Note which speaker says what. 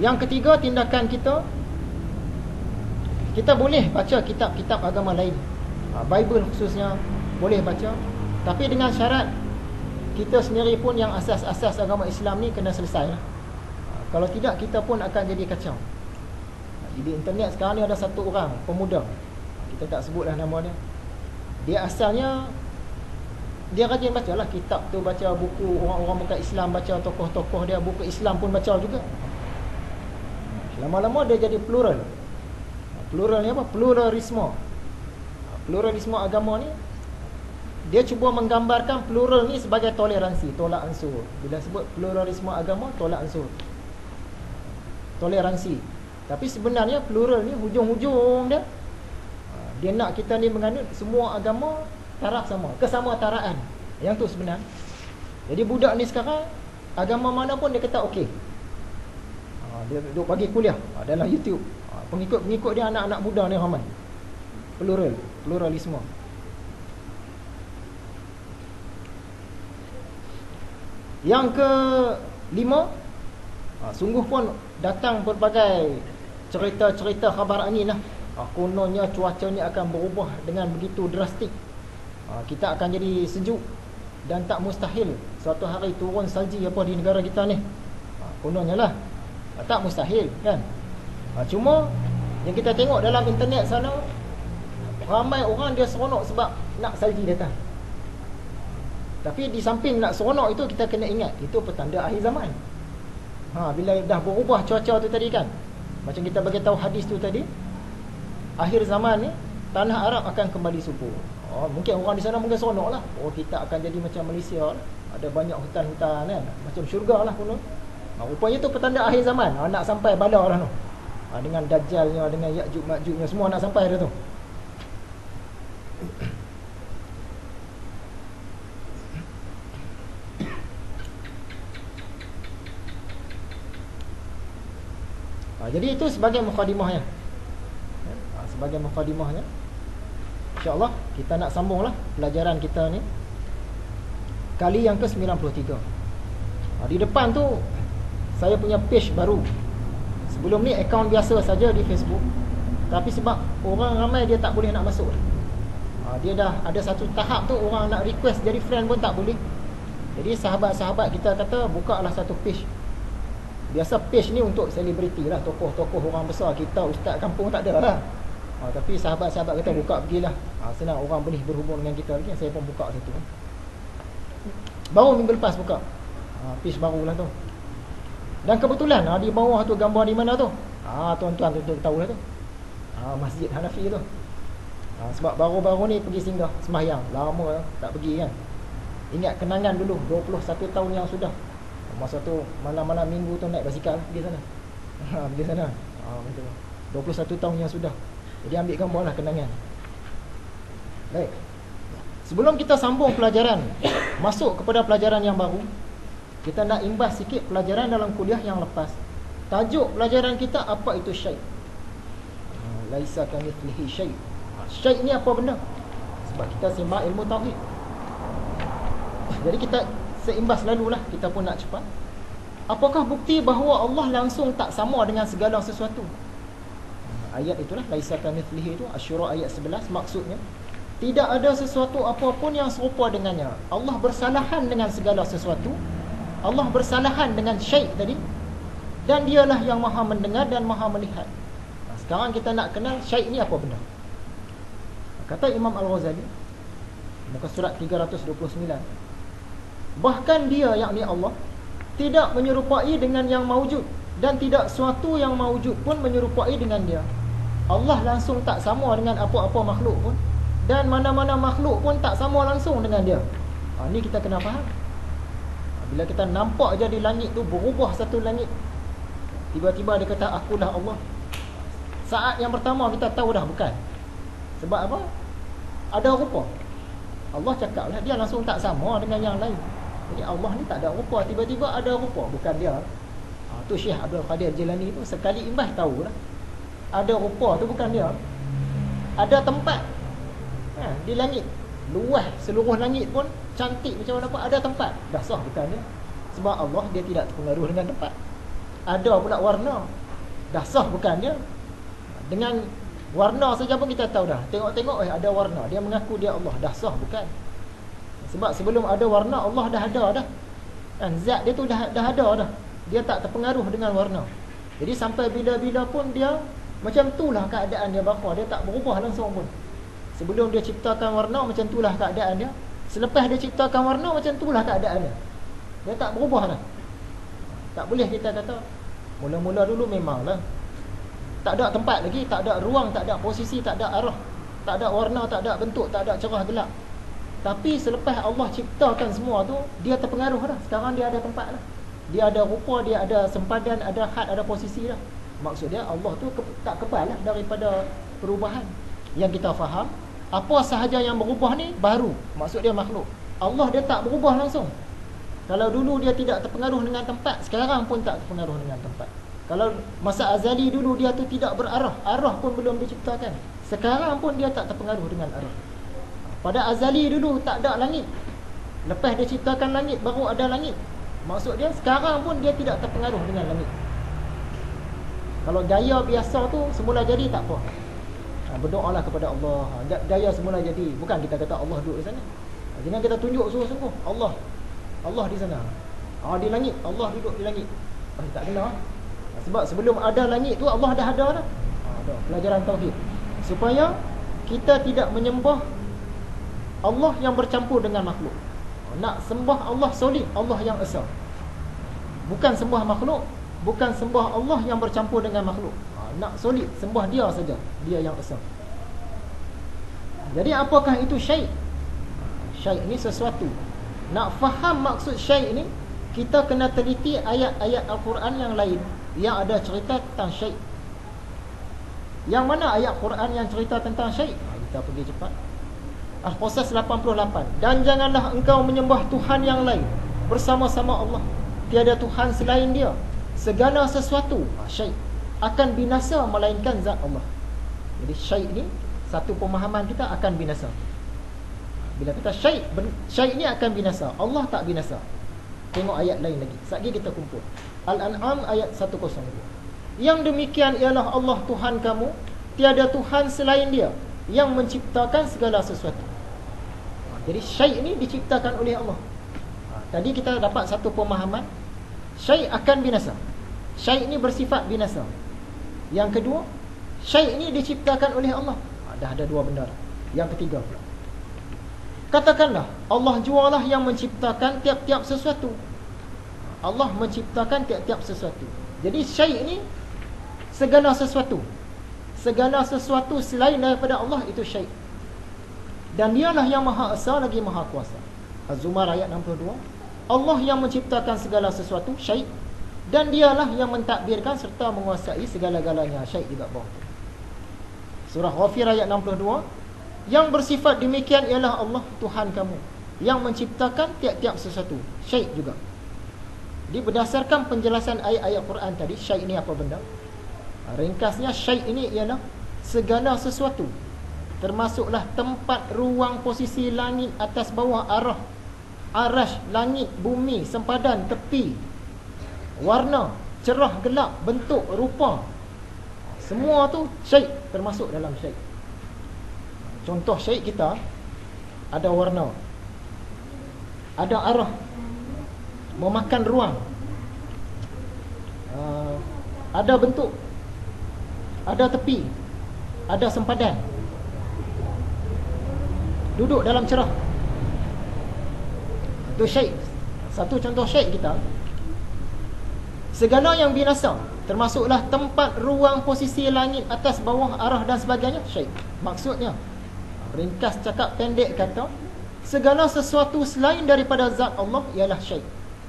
Speaker 1: Yang ketiga, tindakan kita, kita boleh baca kitab-kitab agama lain, Bible khususnya boleh baca, tapi dengan syarat kita sendiri pun yang asas-asas agama Islam ni kena selesai lah. Kalau tidak, kita pun akan jadi kacau. Di internet sekarang ni ada satu orang pemuda, kita tak sebutlah nama dia. Dia asalnya dia rajin baca lah kitab tu, baca buku orang-orang bukan Islam, baca tokoh-tokoh dia, buku Islam pun baca juga. Lama-lama dia jadi plural. Plural ni apa? Pluralisme. Pluralisme agama ni, dia cuba menggambarkan plural ni sebagai toleransi, tolak ansur. Bila sebut pluralisme agama, tolak ansur, toleransi. Tapi sebenarnya plural ni hujung-hujung dia, dia nak kita ni menganut semua agama taraf sama, kesamataraan. Yang tu sebenar. Jadi budak ni sekarang agama mana pun dia kata okey. Dia duduk bagi kuliah dalam YouTube. Pengikut-pengikut dia anak-anak muda ni ramai. Pluralisme. Yang kelima, sungguh pun datang berbagai cerita-cerita khabar angin lah. Kononnya cuaca ni akan berubah dengan begitu drastik. Kita akan jadi sejuk dan tak mustahil suatu hari turun salji apa di negara kita ni. Kononnya lah, tak mustahil kan. Cuma yang kita tengok dalam internet sana, ramai orang dia seronok sebab nak salji datang. Tapi di samping nak seronok itu, kita kena ingat itu petanda akhir zaman. Bila dah berubah cuaca tu tadi kan, macam kita bagi tahu hadis tu tadi, akhir zaman ni tanah Arab akan kembali subur. Mungkin orang di sana mungkin seronok lah. Kita akan jadi macam Malaysia lah. Ada banyak hutan-hutan kan, macam syurga lah konon. Rupanya tu petanda akhir zaman. Nak sampai bala lah tu. Dengan Dajjalnya, dengan Ya'juj Ma'jujnya, semua nak sampai dah tu. Jadi itu sebagai mukadimahnya. Sebagai mukadimahnya, InsyaAllah kita nak sambunglah pelajaran kita ni kali yang ke-93. Di depan tu saya punya page baru. Sebelum ni akaun biasa saja di Facebook, tapi sebab orang ramai dia tak boleh nak masuk. Dia dah ada satu tahap tu, orang nak request jadi friend pun tak boleh. Jadi sahabat-sahabat kita kata bukalah satu page. Biasa page ni untuk selebriti lah, tokoh-tokoh orang besar. Kita ustaz kampung tak ada lah. Tapi sahabat-sahabat kata buka pergilah. Senang orang boleh berhubung dengan kita lagi. Saya pun buka satu. Baru minggu lepas buka. Page baru lah tu. Dan kebetulan di bawah tu gambar di mana tu? Tuan-tuan tu tahu lah tu. Masjid Hanafi tu. Sebab baru-baru ni pergi singgah sembahyang. Lama tak pergi kan. Ingat kenangan dulu 21 tahun yang sudah. Masa tu malam-malam minggu tu naik basikal pergi sana. Pergi sana. Betul. 21 tahun yang sudah. Jadi ambil gambar lah kenangan. Baik. Sebelum kita sambung pelajaran, masuk kepada pelajaran yang baru, kita nak imbas sikit pelajaran dalam kuliah yang lepas. Tajuk pelajaran kita, apa itu syai'? Laisa kamitslihi syai'. Syai' ni apa benda? Sebab kita sembang ilmu tauhid. Jadi kita seimbas lalulah, kita pun nak cepat. Apakah bukti bahawa Allah langsung tak sama dengan segala sesuatu? Ayat itulah, laisa kamitslihi itu, Asy-Syura ayat 11, maksudnya tidak ada sesuatu apapun yang serupa dengannya. Allah bersalahan dengan segala sesuatu. Allah bersalahan dengan syai' tadi, dan dialah yang maha mendengar dan maha melihat. Sekarang kita nak kenal syai' ni apa benda. Kata Imam Al-Ghazali muka surat 329, bahkan dia, yakni Allah, tidak menyerupai dengan yang maujud, dan tidak suatu yang maujud pun menyerupai dengan dia. Allah langsung tak sama dengan apa-apa makhluk pun, dan mana-mana makhluk pun tak sama langsung dengan dia. Ni kita kena faham. Bila kita nampak je di langit tu berubah satu langit, tiba-tiba dia kata akulah Allah, saat yang pertama kita tahu dah bukan. Sebab apa? Ada rupa. Allah cakap lah, dia langsung tak sama dengan yang lain. Jadi Allah ni tak ada rupa, tiba-tiba ada rupa, bukan dia. Tu Syekh Abdul Qadir Jilani tu sekali imbas tahu lah, ada rupa tu bukan dia. Ada tempat di langit, luas seluruh langit pun cantik macam mana pun, ada tempat, dah sah bukan dia. Sebab Allah dia tidak terpengaruh dengan tempat. ada pula warna, dah sah bukan dia? Dengan warna saja pun kita tahu dah. Tengok-tengok ada warna, dia mengaku dia Allah, dah sah bukan? Sebab sebelum ada warna Allah dah ada dah. Kan zat dia tu dah ada dah. Dia tak terpengaruh dengan warna. Jadi sampai bila-bila pun dia macam itulah keadaan dia bapa, dia tak berubah langsung pun. Sebelum dia ciptakan warna macam itulah keadaan dia. Selepas dia ciptakan warna macam itulah keadaan dia. Dia tak berubah dah. Tak boleh kita kata mula-mula dulu memanglah tak ada tempat lagi, tak ada ruang, tak ada posisi, tak ada arah, tak ada warna, tak ada bentuk, tak ada cerah gelap. Tapi selepas Allah ciptakan semua tu, dia terpengaruh dah. Sekarang dia ada tempat dah. Dia ada rupa, dia ada sempadan, ada had, ada posisi dah. Maksud dia Allah tu tak kebal lah daripada perubahan. Yang kita faham, apa sahaja yang berubah ni baru. Maksud dia makhluk. Allah dia tak berubah langsung. Kalau dulu dia tidak terpengaruh dengan tempat, sekarang pun tak terpengaruh dengan tempat. Kalau masa azali dulu dia tu tidak berarah, arah pun belum diciptakan. Sekarang pun dia tak terpengaruh dengan arah. Pada azali dulu tak ada langit. Lepas dia ciptakan langit baru ada langit. Maksud dia sekarang pun dia tidak terpengaruh dengan langit. Kalau gaya biasa tu semula jadi tak apa. Berdoalah kepada Allah. Gaya semula jadi. Bukan kita kata Allah duduk di sana. Jangan kita tunjuk sungguh-sungguh Allah. Allah di sana. Di langit, Allah duduk di langit. Tak kena. Sebab sebelum ada langit tu Allah dah ada dah. Ada pelajaran tauhid. Supaya kita tidak menyembah Allah yang bercampur dengan makhluk. Nak sembah Allah solid, Allah yang esa. Bukan sembah makhluk, bukan sembah Allah yang bercampur dengan makhluk. Nak solid, sembah dia saja, dia yang esa. Jadi apakah itu syai'? Syai' ni sesuatu. Nak faham maksud syai' ni, kita kena teliti ayat-ayat Al-Quran yang lain yang ada cerita tentang syai'. Yang mana ayat Quran yang cerita tentang syai'? Kita pergi cepat. Al-Qasas 88. Dan janganlah engkau menyembah Tuhan yang lain bersama-sama Allah. Tiada Tuhan selain dia. Segala sesuatu, syai', akan binasa melainkan zat Allah. Jadi syai' ni satu pemahaman kita akan binasa. Bila kata syai' ni akan binasa, Allah tak binasa. Tengok ayat lain lagi. Sekali kita kumpul. Al-An'am ayat 102. Yang demikian ialah Allah Tuhan kamu, tiada Tuhan selain dia, yang menciptakan segala sesuatu. Jadi syai' ni diciptakan oleh Allah. Tadi kita dapat satu pemahaman, syai' akan binasa. Syai' ni bersifat binasa. Yang kedua, syai' ni diciptakan oleh Allah. Dah ada dua benda. Yang ketiga pula, katakanlah Allah jualah yang menciptakan tiap-tiap sesuatu. Allah menciptakan tiap-tiap sesuatu. Jadi syai' ni segala sesuatu. Segala sesuatu selain daripada Allah itu syai'. Dan dialah yang maha esa lagi maha kuasa. Az-Zumar ayat 62. Allah yang menciptakan segala sesuatu, syai', dan dialah yang mentadbirkan serta menguasai segala-galanya, syai' juga bawah. Surah Ghafir ayat 62. Yang bersifat demikian ialah Allah Tuhan kamu, yang menciptakan tiap-tiap sesuatu, syai' juga. Jadi berdasarkan penjelasan ayat-ayat Quran tadi, syai' ini apa benda? Ringkasnya, syai' ini ialah segala sesuatu, termasuklah tempat, ruang, posisi, langit, atas, bawah, arah, arash, langit, bumi, sempadan, tepi, warna, cerah, gelap, bentuk, rupa. Semua tu syai' termasuk dalam syai'. Contoh syai' kita, ada warna, ada arah, memakan ruang, ada bentuk, ada tepi, ada sempadan, duduk dalam cerah. Itu syai'. Satu contoh syai' kita. Segala yang binasa, termasuklah tempat, ruang, posisi, langit, atas, bawah, arah dan sebagainya, syai'. Maksudnya, ringkas cakap pendek kata, segala sesuatu selain daripada zat Allah ialah syai'.